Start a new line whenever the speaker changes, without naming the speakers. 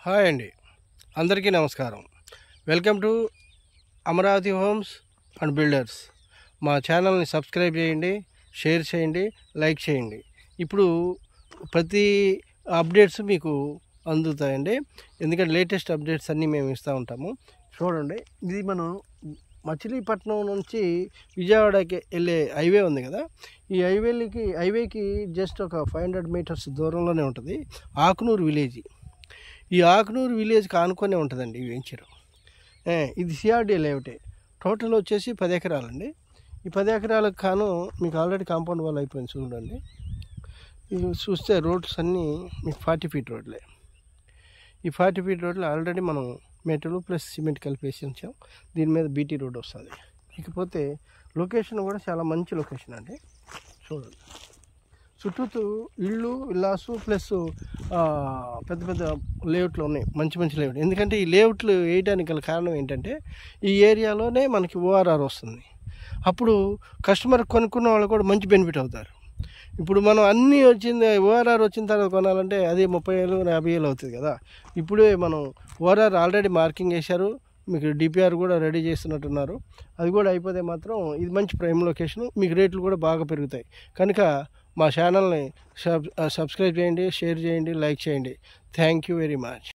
Hi అండి, అందరికీ నమస్కారం. Welcome to Amaravati homes and builders. మా ఛానల్ని సబ్స్క్రైబ్ చేయండి, షేర్ చేయండి, లైక్ చేయండి. ఇప్పుడు ప్రతి అప్డేట్స్ మీకు అందుతాయండి, ఎందుకంటే లేటెస్ట్ అప్డేట్స్ అన్నీ మేము ఇస్తూ ఉంటాము. చూడండి, ఇది మనం మచిలీపట్నం నుంచి విజయవాడకి వెళ్ళే హైవే ఉంది కదా, ఈ హైవేకి జస్ట్ ఒక 500 మీటర్స్ దూరంలోనే ఉంటుంది ఆకునూరు విలేజ్. ఈ ఆకునూరు విలేజ్కి ఆనుకొనే ఉంటుందండి ఈ వెంచర్. ఇది సిఆర్డీ లేఅవుటే. టోటల్ వచ్చేసి 10 ఎకరాలండి. ఈ 10 ఎకరాలకు కాను మీకు ఆల్రెడీ కాంపౌండ్ వాల్ అయిపోయింది చూడండి. ఇది చూస్తే రోడ్స్ అన్నీ మీకు 40 ఫీట్ రోడ్లే. ఈ 40 ఫీట్ రోడ్లు ఆల్రెడీ మనం మెటల్ ప్లస్ సిమెంట్ కలిపేసి ఉంచాం. దీని మీద బీటీ రోడ్ వస్తుంది. ఇకపోతే లొకేషన్ కూడా చాలా మంచి లొకేషన్ అండి. చూడండి, చుట్టూ ఇళ్ళు విల్లాసు ప్లస్ పెద్ద పెద్ద లేఅవుట్లు ఉన్నాయి, మంచి మంచి లేఅవుట్. ఎందుకంటే ఈ లేఅవుట్లు వేయడానికి గల కారణం ఏంటంటే ఈ ఏరియాలోనే మనకి ఓఆర్ఆర్ వస్తుంది. అప్పుడు కస్టమర్ కొనుక్కున్న వాళ్ళు కూడా మంచి బెనిఫిట్ అవుతారు. ఇప్పుడు మనం అన్నీ ఓఆర్ఆర్ వచ్చిన తర్వాత కొనాలంటే అది 30,000 50,000 అవుతుంది కదా. ఇప్పుడే మనం ఓఆర్ఆర్ ఆల్రెడీ మార్కింగ్ వేశారు, మీకు డిపిఆర్ కూడా రెడీ చేస్తున్నట్టున్నారు. అది కూడా అయిపోతే మాత్రం ఇది మంచి ప్రైమ్ లొకేషన్, మీకు రేట్లు కూడా బాగా పెరుగుతాయి. కనుక మా ఛానల్ని సబ్స్క్రైబ్ చేయండి, షేర్ చేయండి, లైక్ చేయండి. Thank you very much.